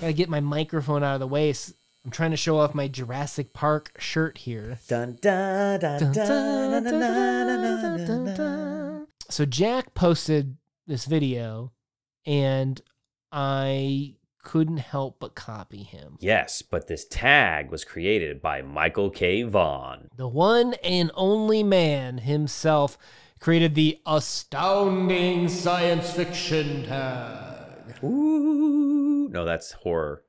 Gotta get my microphone out of the way. I'm trying to show off my Jurassic Park shirt here. Dun, dun, dun, dun, dun, dun, dun, dun, dun. So Jack posted this video, and I couldn't help but copy him. Yes, but this tag was created by Michael K. Vaughn. The one and only man himself created the Astounding Science Fiction tag. Ooh. No, that's horror.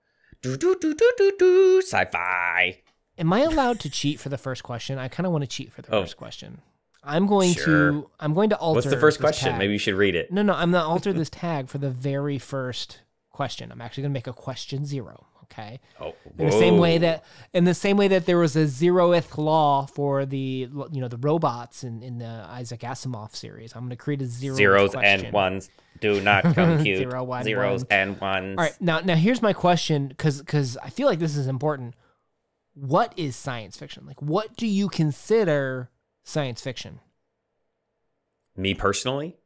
Sci-fi. Am I allowed to cheat for the first question? I kind of want to cheat for the first question. I'm going to alter. What's the first question? Tag. Maybe you should read it. No, I'm going to alter this tag for the very first question. I'm actually going to make a question 0. Okay. Oh, in the same way that there was a 0th law for the robots in the Isaac Asimov series, I'm going to create a 0th zeros question. and ones do not compute. Zeros and ones. All right, now here's my question, because I feel like this is important. What is science fiction? Like, what do you consider science fiction? Me personally?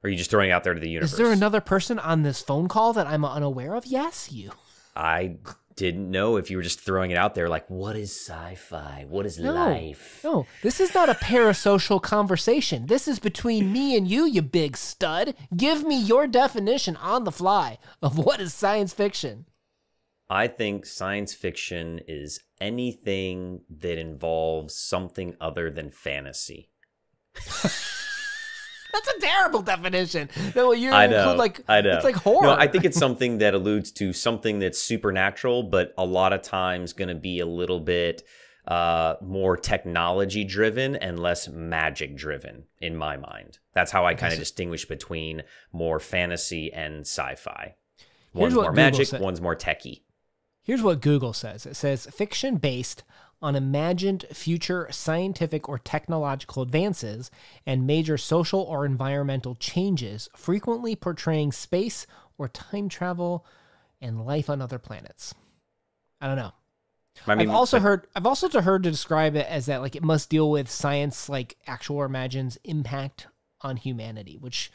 Or are you just throwing it out there to the universe? Is there another person on this phone call that I'm unaware of? Yes, you. I didn't know if you were just throwing it out there like, what is sci-fi? What is life? No, this is not a parasocial conversation. This is between me and you big stud. Give me your definition on the fly of what is science fiction. I think science fiction is anything that involves something other than fantasy. That's a terrible definition. No, I know. I know. It's like horror. No, I think it's something that alludes to something that's supernatural, but a lot of times going to be a little bit more technology driven and less magic driven in my mind. That's how I kind of distinguish between more fantasy and sci-fi. One's more magic, one's more techie. Here's what Google says. It says fiction based on imagined future scientific or technological advances and major social or environmental changes, frequently portraying space or time travel and life on other planets. I don't know. I mean, I've also heard to describe it as that like it must deal with science, like actual or imagined impact on humanity, which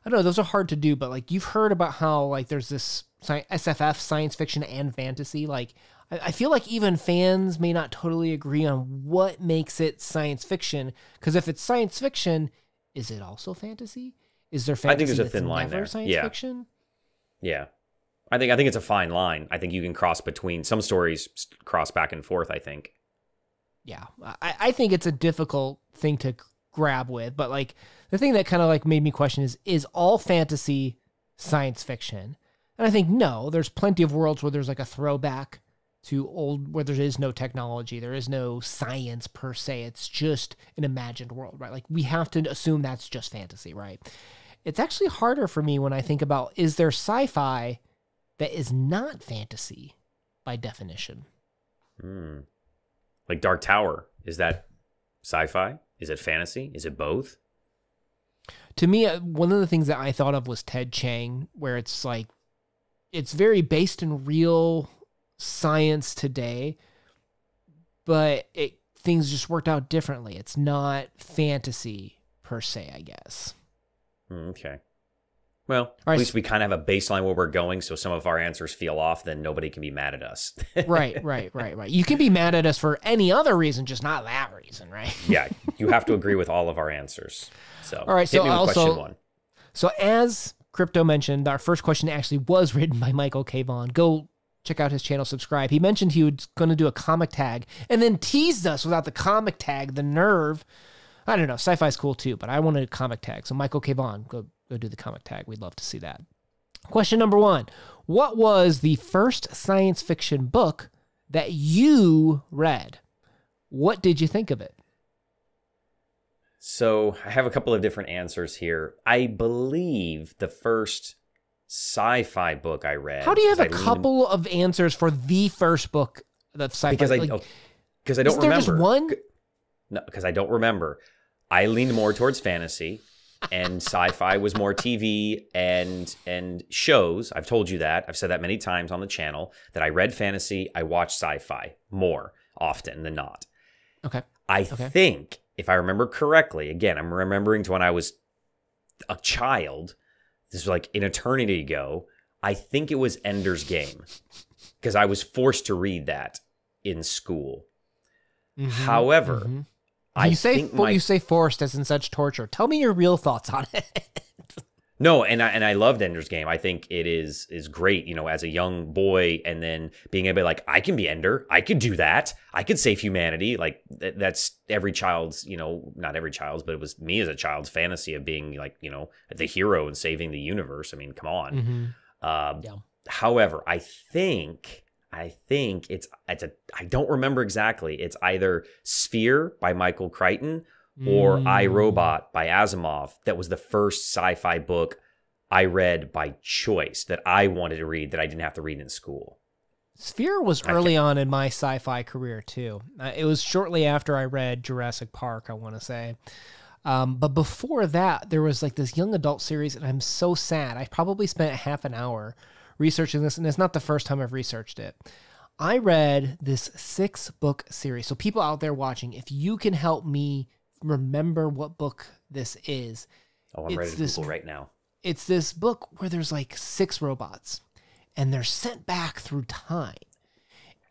I don't know, those are hard to do, but like you've heard about how like there's this SFF, science fiction and fantasy. Like I feel like even fans may not totally agree on what makes it science fiction, because if it's science fiction, is it also fantasy? Is there fantasy? I think there's a thin line there. Science fiction? Yeah. I think it's a fine line. I think you can cross between some stories, cross back and forth, I think. Yeah. I think it's a difficult thing to grab with, but like the thing that kind of like made me question is all fantasy science fiction? And I think no, there's plenty of worlds where there's like a throwback to old, where there is no technology, there is no science per se, it's just an imagined world, right? Like we have to assume that's just fantasy, right? It's actually harder for me when I think about, is there sci-fi that is not fantasy by definition? Like Dark Tower, is that sci-fi? Is it fantasy? Is it both? To me, one of the things that I thought of was Ted Chiang, where it's like, it's very based in real science today, but things just worked out differently. It's not fantasy per se, I guess. Okay. Well, at least we kind of have a baseline where we're going, so some of our answers feel off, then nobody can be mad at us. Right. You can be mad at us for any other reason, just not that reason, right? Yeah, you have to agree with all of our answers. So, all right, hit me with question 1. So as Crypto mentioned, our first question actually was written by Michael K. Vaughn. Go check out his channel, subscribe. He mentioned he was going to do a comic tag and then teased us without the comic tag, the nerve. I don't know, sci-fi is cool too, but I wanted a comic tag. So Michael K. Vaughn, go do the comic tag. We'd love to see that. Question number 1. What was the first science fiction book that you read? What did you think of it? So I have a couple of different answers here. I believe the first sci-fi book I read. How do you have a couple of answers for the first book of sci-fi? Because I don't remember. Is there just one? No, because I don't remember. I leaned more towards fantasy, and sci-fi was more TV and shows. I've told you that. I've said that many times on the channel, that I read fantasy, I watched sci-fi more often than not. Okay. I think, if I remember correctly, again, I'm remembering to when I was a child, this was like an eternity ago, I think it was Ender's Game, because I was forced to read that in school. However, you say forced as in such torture. Tell me your real thoughts on it. No, and I loved Ender's Game. I think it is great, you know, as a young boy, and then being able to be like, I can be Ender. I could do that. I could save humanity. Like that's every child's, you know, not every child's, but it was me as a child's fantasy of being like, you know, the hero and saving the universe. I mean, come on. However, I think it's I don't remember exactly. It's either Sphere by Michael Crichton or I, Robot by Asimov. That was the first sci-fi book I read by choice that I wanted to read that I didn't have to read in school. Sphere was early on in my sci-fi career too. It was shortly after I read Jurassic Park, I want to say. But before that, there was like this young adult series, and I'm so sad. I probably spent half an hour researching this, and it's not the first time I've researched it. I read this 6-book series. So people out there watching, if you can help me remember what book this is. Oh, I'm ready to Google right now. It's this book where there's like 6 robots, and they're sent back through time.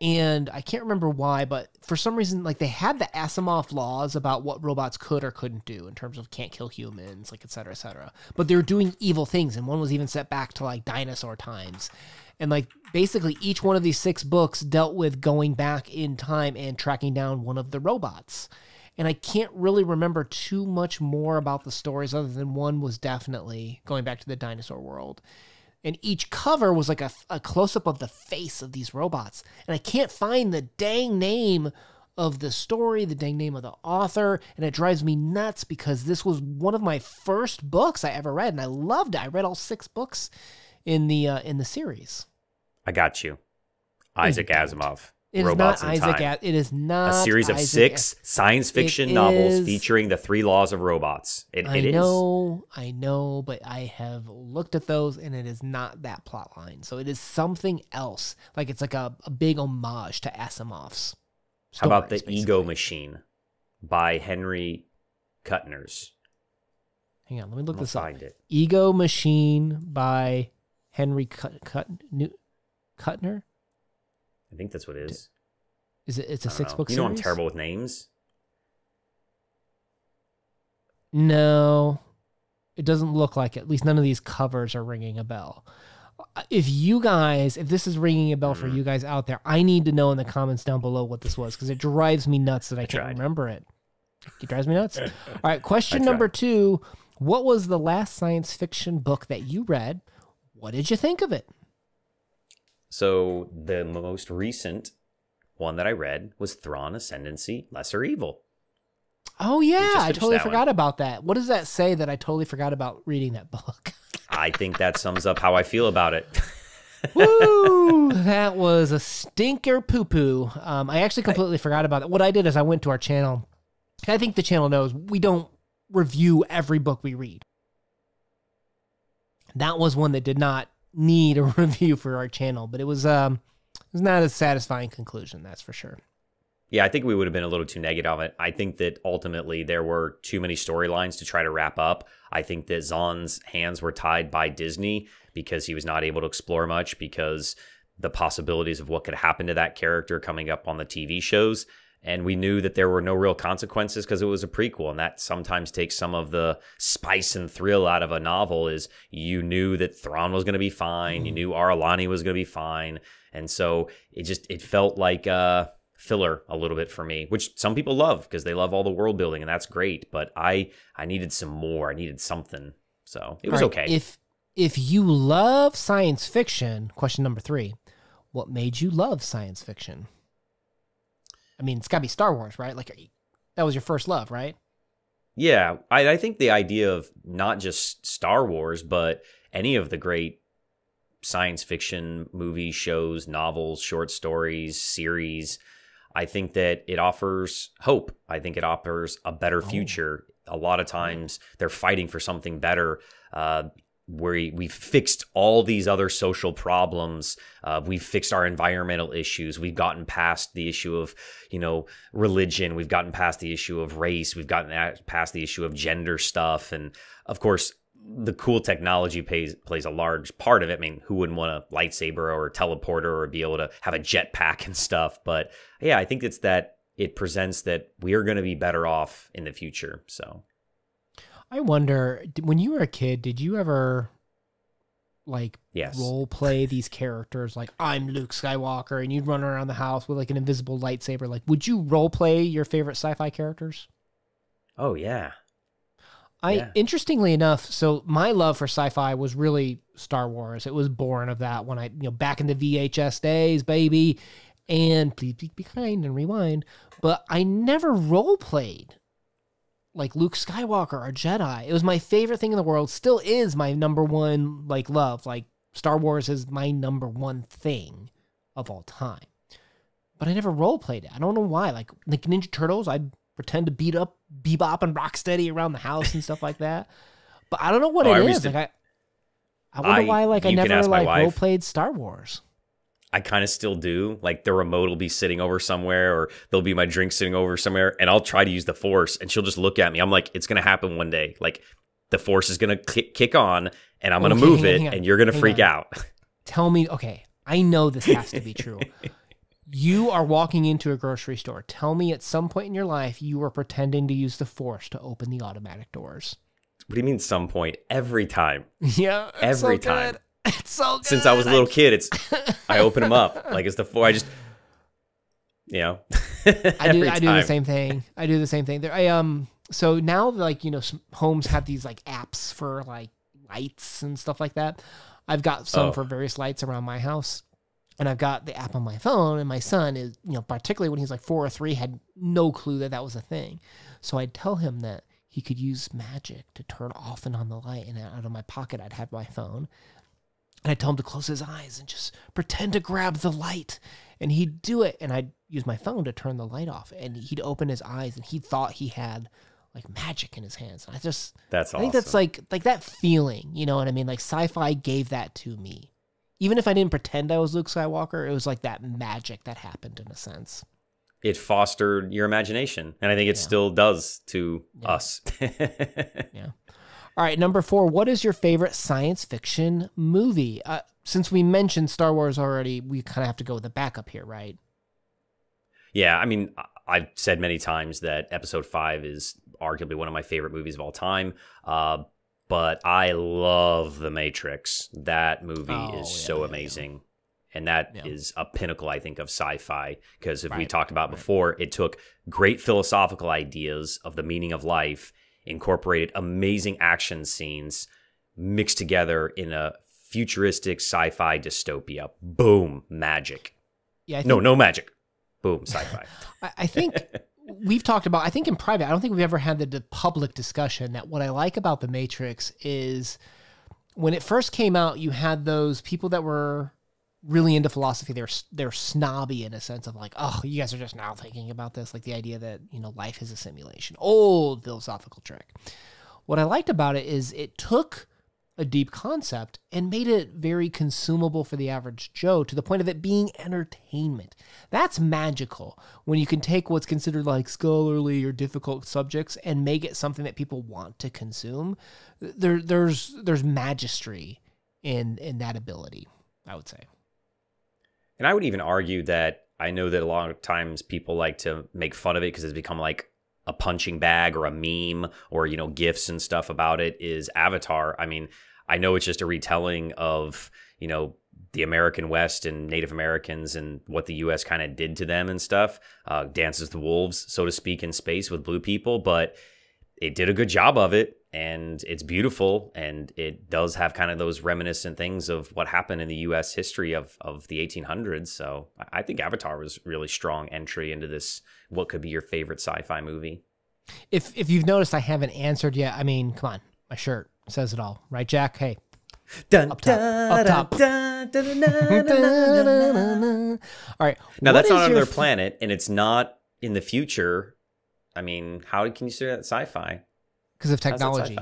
And I can't remember why, but for some reason, like they had the Asimov laws about what robots could or couldn't do in terms of can't kill humans, like et cetera, et cetera. But they were doing evil things, and one was even set back to like dinosaur times. And like basically each one of these 6 books dealt with going back in time and tracking down one of the robots. And I can't really remember too much more about the stories other than one was definitely going back to the dinosaur world. And each cover was like a close-up of the face of these robots. And I can't find the dang name of the story, the dang name of the author. And it drives me nuts because this was one of my first books I ever read. And I loved it. I read all 6 books in the series. I got you. Isaac Asimov. It Robots is not in Isaac. Time. It is not a series of Isaac 6 science fiction novels featuring the 3 laws of robots. I know, but I have looked at those, and it is not that plot line. So it is something else. Like it's like a big homage to Asimov's. How about The Ego Machine by Henry Kuttners? Hang on, let me look this up. Find it. Ego Machine by Henry Kuttner? I think that's what it is. Is it? It's a 6-book series? You know I'm terrible with names. No, it doesn't look like it. At least none of these covers are ringing a bell. If this is ringing a bell for you guys out there, I need to know in the comments down below what this was, because it drives me nuts that I can't remember it. It drives me nuts. All right, question number 2. What was the last science fiction book that you read? What did you think of it? So the most recent one that I read was Thrawn Ascendancy, Lesser Evil. Oh, yeah. I totally forgot about that. What does that say that I totally forgot about reading that book? I think that sums up how I feel about it. Woo! That was a stinker poo-poo. I actually completely forgot about it. What I did is I went to our channel. I think the channel knows we don't review every book we read. That was one that did not need a review for our channel, but it was not a satisfying conclusion, that's for sure. Yeah, I think we would have been a little too negative on it. I think that ultimately there were too many storylines to try to wrap up. I think that Zahn's hands were tied by Disney because he was not able to explore much, because the possibilities of what could happen to that character coming up on the TV shows. And we knew that there were no real consequences because it was a prequel, and that sometimes takes some of the spice and thrill out of a novel. Is you knew that Thrawn was going to be fine, you knew Aralani was going to be fine, and so it felt like filler a little bit for me, which some people love because they love all the world building, and that's great. But I needed some more. I needed something, so it was okay. If you love science fiction, question number 3, what made you love science fiction? I mean, it's got to be Star Wars, right? Like, that was your first love, right? Yeah, I think the idea of not just Star Wars, but any of the great science fiction movies, shows, novels, short stories, series, I think that it offers hope. I think it offers a better future. A lot of times they're fighting for something better. We've fixed all these other social problems. We've fixed our environmental issues. We've gotten past the issue of, religion. We've gotten past the issue of race. We've gotten past the issue of gender stuff. And of course, the cool technology plays a large part of it. I mean, who wouldn't want a lightsaber or a teleporter or be able to have a jetpack and stuff? But yeah, I think it's that it presents that we are going to be better off in the future. So I wonder, when you were a kid, did you ever like role play these characters? Like, I'm Luke Skywalker, and you'd run around the house with like an invisible lightsaber. Like, would you role play your favorite sci-fi characters? Oh yeah. Interestingly enough, so my love for sci-fi was really Star Wars. It was born of that when back in the VHS days, baby. And please be kind and rewind. But I never role played like Luke Skywalker or Jedi. It was my favorite thing in the world. Still is my number one like love. Like Star Wars is my number one thing of all time. But I never role played it. I don't know why. Like Ninja Turtles, I'd pretend to beat up Bebop and Rocksteady around the house and stuff like that. But I don't know what it is. Like I wonder why like I never like role played Star Wars. I kind of still do. Like the remote will be sitting over somewhere, or there'll be my drink sitting over somewhere, and I'll try to use the Force, and she'll just look at me. I'm like, it's gonna happen one day. Like the Force is gonna kick on, and I'm gonna move it, and you're gonna freak out. Tell me, okay, I know this has to be true. You are walking into a grocery store. Tell me at some point in your life you were pretending to use the Force to open the automatic doors. What do you mean some point? Every time. Yeah. Every time. It's so good. Since I was a little kid, I open them up. Like it's the Force. I just, I do the same thing. I do the same thing. So now like, homes have these like apps for like lights and stuff like that. I've got some for various lights around my house. And I've got the app on my phone, and my son is, particularly when he's like 4 or 3, had no clue that was a thing. So I'd tell him that he could use magic to turn off and on the light, and out of my pocket I'd have my phone. And I'd tell him to close his eyes and just pretend to grab the light. And he'd do it, and I'd use my phone to turn the light off. And he'd open his eyes, and he thought he had like magic in his hands. And that's awesome. I think that's like that feeling, you know what I mean? Like sci-fi gave that to me. Even if I didn't pretend I was Luke Skywalker, it was like that magic that happened in a sense. It fostered your imagination, and I think it still does to us. Yeah. All right, number 4, what is your favorite science fiction movie? Since we mentioned Star Wars already, we kind of have to go with the backup here, right? Yeah, I mean, I've said many times that Episode 5 is arguably one of my favorite movies of all time. But I love The Matrix. That movie is so amazing. And that is a pinnacle, I think, of sci-fi. Because we talked about before, it took great philosophical ideas of the meaning of life, incorporated amazing action scenes, mixed together in a futuristic sci-fi dystopia. Boom, magic. Yeah, no magic. Boom, sci-fi. I think... We've talked about, I think in private, I don't think we've ever had the public discussion that what I like about The Matrix is when it first came out, you had those people that were really into philosophy. They're snobby in a sense of like, oh, you guys are just now thinking about this. Like the idea that, life is a simulation. Old philosophical trick. What I liked about it is it took a deep concept and made it very consumable for the average Joe to the point of it being entertainment. That's magical when you can take what's considered like scholarly or difficult subjects and make it something that people want to consume. There's magistry in that ability, I would say. And I would even argue that I know that a lot of times people like to make fun of it because it's become like a punching bag or a meme or, GIFs and stuff about it is Avatar. I mean, I know it's just a retelling of, the American West and Native Americans and what the U.S. kind of did to them and stuff. Dances with the Wolves, so to speak, in space with blue people. But it did a good job of it, and it's beautiful, and it does have kind of those reminiscent things of what happened in the U.S. history of the 1800s. So I think Avatar was really strong entry into this, what could be your favorite sci-fi movie. If you've noticed, I haven't answered yet. I mean, come on, my shirt says it all, right, Jack? Hey, up top. All right. Now that's on another planet, and it's not in the future. I mean, how can you say that sci-fi? Because of technology.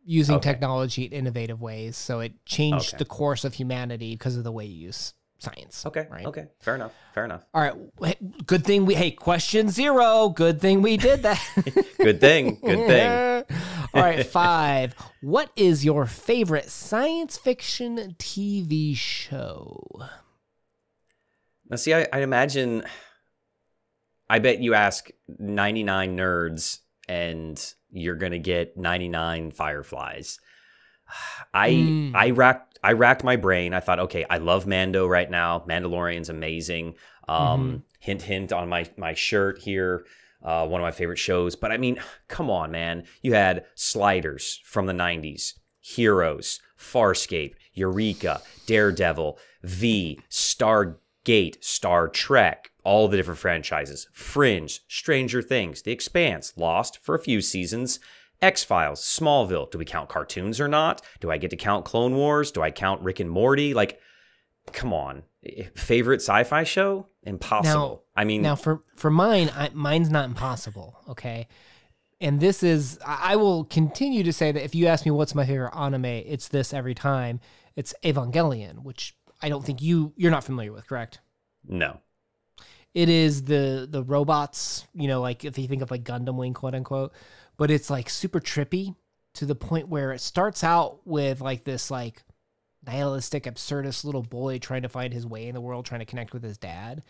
Using technology in innovative ways. So it changed the course of humanity because of the way you use science. Okay. Right? Okay. Fair enough. All right. Good thing question 0. Good thing we did that. Good thing. All All right, 5. What is your favorite science fiction TV show? Now, see, I imagine, I bet you ask 99 nerds and you're going to get 99 fireflies. I racked my brain. I thought, okay, I love Mando right now. Mandalorian's amazing. Hint, hint on my shirt here. One of my favorite shows. But I mean, come on, man. You had Sliders from the 90s, Heroes, Farscape, Eureka, Daredevil, V, Stargate, Star Trek, all the different franchises, Fringe, Stranger Things, The Expanse, Lost for a few seasons, X-Files, Smallville. Do we count cartoons or not? Do I get to count Clone Wars? Do I count Rick and Morty? Like, come on. Favorite sci-fi show? Impossible. Now for mine, mine's not impossible, okay? And this is, I will continue to say that if you ask me what's my favorite anime, it's this every time. It's Evangelion, which I don't think you're not familiar with, correct? No. It is the robots, like if you think of like Gundam Wing, quote unquote, but it's like super trippy to the point where it starts out with like this like nihilistic, absurdist little boy trying to find his way in the world, trying to connect with his dad.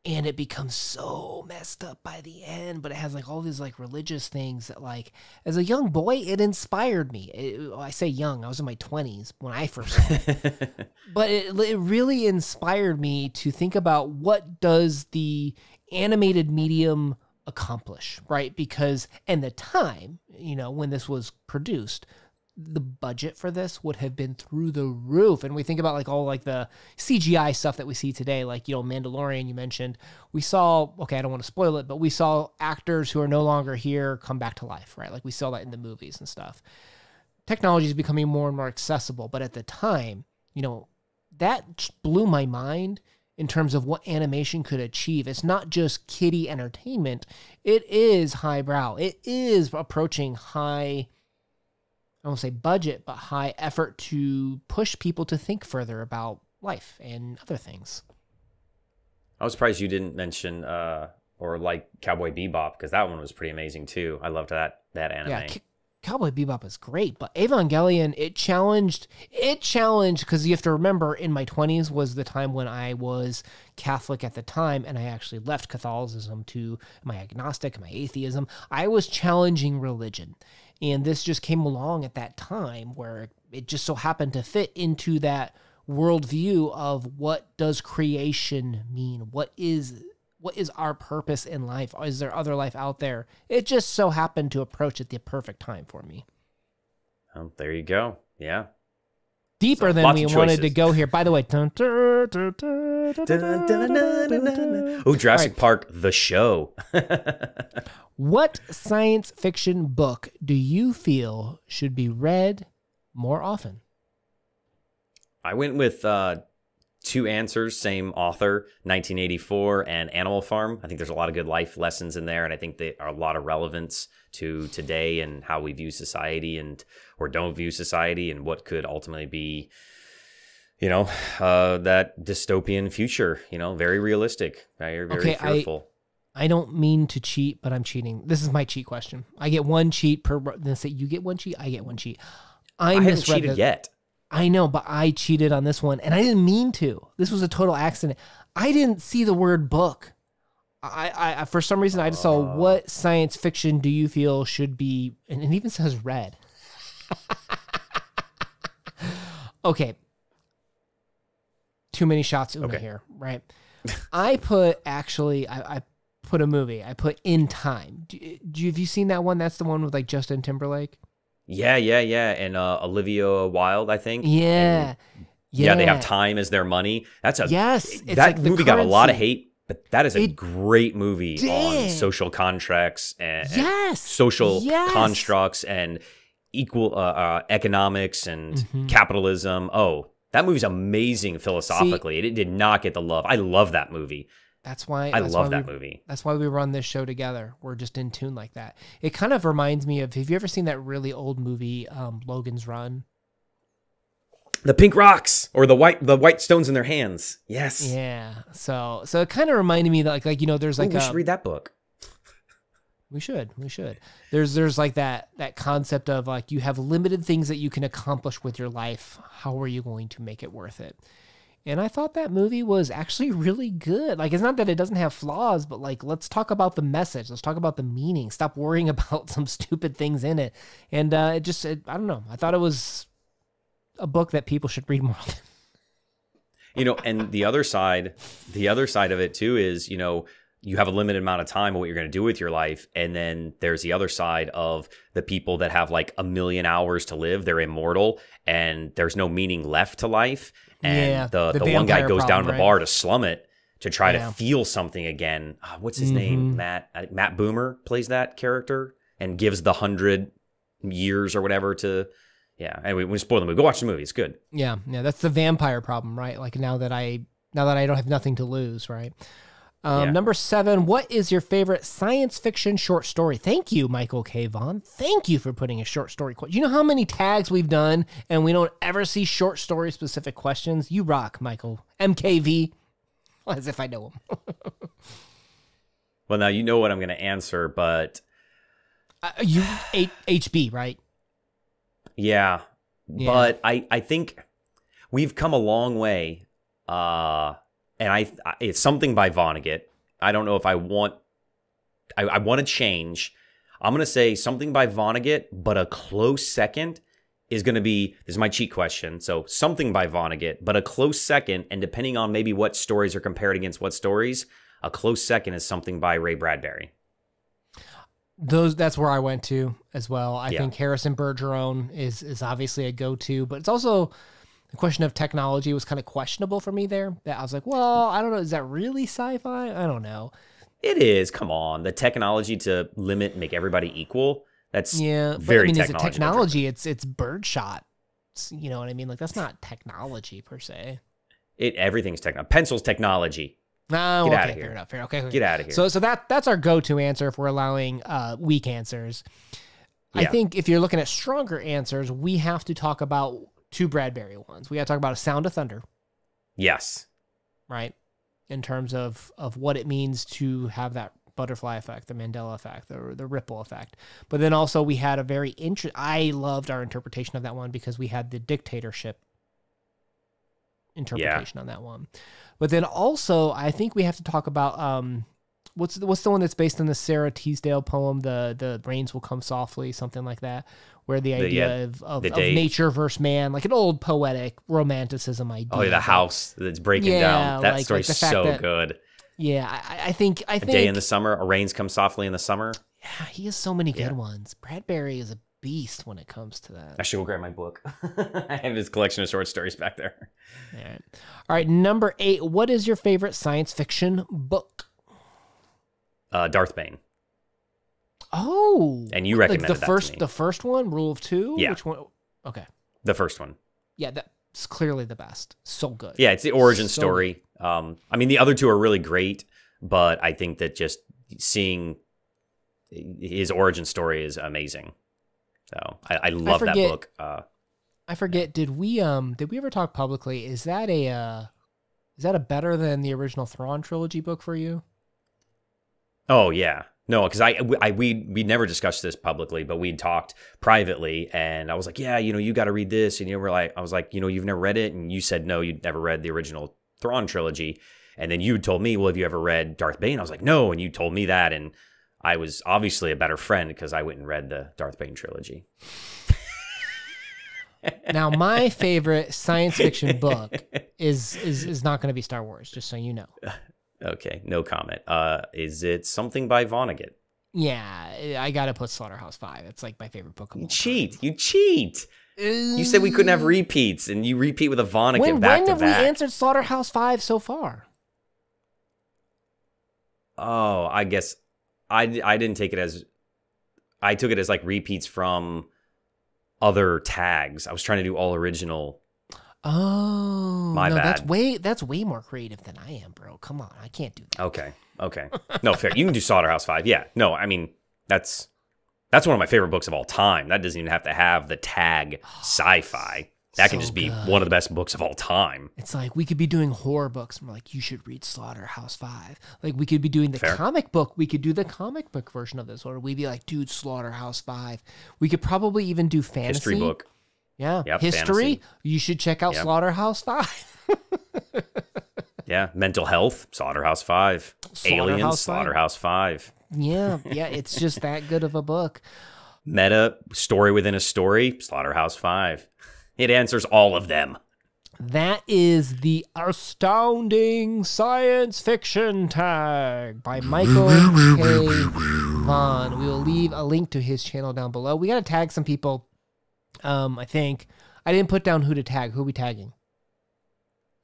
And it becomes so messed up by the end, but it has like all these like religious things that like, as a young boy, it inspired me. I say young, I was in my 20s when I first saw it. But it really inspired me to think about what does the animated medium accomplish, right? Because in the time, when this was produced, the budget for this would have been through the roof. And we think about like all like the CGI stuff that we see today, like, Mandalorian you mentioned. We saw, okay, I don't want to spoil it, but we saw actors who are no longer here come back to life, right? Like we saw that in the movies and stuff. Technology is becoming more and more accessible. But at the time, that blew my mind in terms of what animation could achieve. It's not just kiddie entertainment. It is highbrow. It is approaching high, I won't say budget, but high effort to push people to think further about life and other things. I was surprised you didn't mention or like Cowboy Bebop, because that one was pretty amazing too. I loved that anime. Yeah, Cowboy Bebop is great, but Evangelion, it challenged, because you have to remember, in my 20s was the time when I was Catholic at the time, and I actually left Catholicism to my agnostic, my atheism. I was challenging religion. And this just came along at that time where it just so happened to fit into that worldview of what does creation mean? What is our purpose in life? Is there other life out there? It just so happened to approach at the perfect time for me. Oh, there you go. Yeah. Deeper than we wanted to go here. By the way. Oh, Jurassic Park, the show. What science fiction book do you feel should be read more often? I went with Two Answers, same author, 1984, and Animal Farm. I think there's a lot of good life lessons in there, and I think they are a lot of relevance to today and how we view society or don't view society, and what could ultimately be, that dystopian future. Very realistic, very fearful. I don't mean to cheat, but I'm cheating. This is my cheat question. I get one cheat per. Then say you get one cheat, I get one cheat. I haven't cheated yet. I know, but I cheated on this one, and I didn't mean to. This was a total accident. I didn't see the word book. I for some reason, I just saw what science fiction do you feel should be, and it even says read. Okay. Too many shots Una here, right? I put a movie. I put In Time. Have you seen that one? That's the one with like Justin Timberlake. Yeah. And Olivia Wilde, I think. Yeah. Yeah, they have time as their money. That like movie got a lot of hate, but that is a great movie on social contracts and social constructs and equal economics and capitalism. Oh, that movie's amazing philosophically. It did not get the love. I love that movie. That's why I love that movie. That's why we run this show together. We're just in tune like that. It kind of reminds me of, have you ever seen that really old movie, Logan's Run? The pink rocks or the white stones in their hands. Yes. Yeah. So it kind of reminded me that like there's like we should read that book. We should. There's like that concept of like you have limited things that you can accomplish with your life. How are you going to make it worth it? And I thought that movie was actually really good. Like, it's not that it doesn't have flaws, but like, let's talk about the message. Let's talk about the meaning. Stop worrying about some stupid things in it. And I don't know. I thought it was a book that people should read more often. And the other side of it too is, you have a limited amount of time of what you're going to do with your life. And then there's the other side of the people that have like 1 million hours to live. They're immortal and there's no meaning left to life. And the one guy goes down to the bar to slum it to try to feel something again. What's his name? Matt Boomer plays that character and gives the 100 years or whatever to... Yeah, anyway, we spoil the movie. Go watch the movie. It's good. Yeah, that's the vampire problem, right? Like now that I don't have nothing to lose, right? Number 7, what is your favorite science fiction short story? Thank you, Michael K. Vaughn. Thank you for putting a short story question. You know how many tags we've done and we don't ever see short story specific questions? You rock, Michael. MKV. As if I know him. Well, now you know what I'm going to answer, but... you HB, right? Yeah. But I think we've come a long way. And it's something by Vonnegut. I don't know if I want to change. I'm going to say something by Vonnegut, but a close second is going to be, this is my cheat question. So something by Vonnegut, but a close second, and depending on maybe what stories are compared against what stories, a close second is something by Ray Bradbury. That's where I went to as well. I think Harrison Bergeron is obviously a go-to, but it's also the question of technology was kind of questionable for me there. That I was like, well, I don't know. Is that really sci-fi? I don't know. It is. Come on. The technology to limit, make everybody equal. That's very technology. Is it technology? It's birdshot. You know what I mean? Like, that's not technology per se. Everything's technology. Pencil's technology. No, Get out of here. Fair enough. Fair enough. Okay. Get out of here. So that's our go-to answer if we're allowing weak answers. Yeah. I think if you're looking at stronger answers, we have to talk about 2 Bradbury ones. We got to talk about A Sound of Thunder. Yes. Right? In terms of what it means to have that butterfly effect, the Mandela effect, the ripple effect. But then also we had a very I loved our interpretation of that one because we had the dictatorship interpretation on that one. But then also I think we have to talk about what's the one that's based on the Sarah Teasdale poem, the rains will come softly, something like that, where the idea of nature versus man, like an old poetic romanticism idea. Oh, yeah, the house that's breaking down. That story's so good. Yeah, I think a day in the summer, a rains come softly in the summer. Yeah, he has so many good ones. Bradbury is a beast when it comes to that. I should go grab my book. I have this collection of short stories back there. All right, number 8. What is your favorite science fiction book? Darth Bane. Oh, and you recommended that to me. The first one, Rule of Two. Yeah. Which one? Okay. The first one. Yeah, that's clearly the best. So good. Yeah, it's the origin story. I mean, the other 2 are really great, but I think that just seeing his origin story is amazing. So I love that book. I forget. Did we ever talk publicly? Is that a better than the original Thrawn trilogy book for you? Oh yeah, no, because we never discussed this publicly, but we talked privately, and I was like, yeah, you got to read this, and I was like, you've never read it, and you said no, you'd never read the original Thrawn trilogy, and then you told me, well, have you ever read Darth Bane? I was like, no, and you told me that, and I was obviously a better friend because I went and read the Darth Bane trilogy. Now, my favorite science fiction book is not going to be Star Wars, just so you know. Okay, no comment. Is it something by Vonnegut? Yeah, I got to put Slaughterhouse-Five. It's like my favorite book of all time. You cheat. You said we couldn't have repeats, and you repeat with a Vonnegut back to back. When have we answered Slaughterhouse-Five so far? Oh, I guess I didn't take it as... I took it as like repeats from other tags. I was trying to do all original. Oh, my bad. That's way more creative than I am, bro. Come on, I can't do that. Okay. No, fair. You can do Slaughterhouse-Five. Yeah. No, I mean that's one of my favorite books of all time. That doesn't even have to have the tag sci-fi. That can just be one of the best books of all time. It's like we could be doing horror books. And we're like, you should read Slaughterhouse-5. Like we could be doing the comic book. We could do the comic book version of this. Or we'd be like, dude, Slaughterhouse-5. We could probably even do fantasy. History book. Yeah. Yep, History. fantasy. You should check out Slaughterhouse-5. Yeah. Mental health. Slaughterhouse-5. Aliens. Slaughterhouse-5. Yeah. It's just that good of a book. Meta. Story within a story. Slaughterhouse-5. It answers all of them. That is the Astounding Science Fiction Tag by Michael K. Vaughn. We will leave a link to his channel down below. We got to tag some people. I think I didn't put down who to tag. Who are we tagging?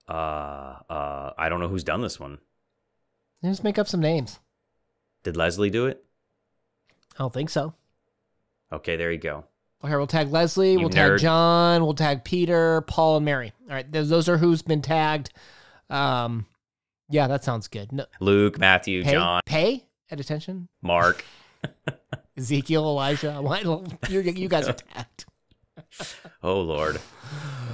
I don't know who's done this one. Let's make up some names. Did Leslie do it? I don't think so. Okay, there you go. Okay, we'll tag Leslie, we'll tag John, we'll tag Peter, Paul, and Mary. All right, those are who's been tagged. Yeah, that sounds good. No, Luke, Matthew, John. Pay at attention. Mark. Ezekiel, Elijah. You guys are tagged. Oh, Lord.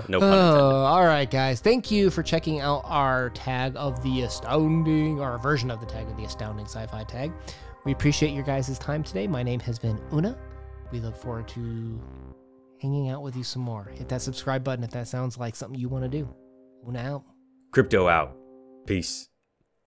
No pun intended. All right, guys. Thank you for checking out our tag of the Astounding, or a version of the tag of the Astounding Sci-Fi tag. We appreciate your guys' time today. My name has been Una. We look forward to hanging out with you some more. Hit that subscribe button if that sounds like something you want to do. Una out. Crypto out. Peace.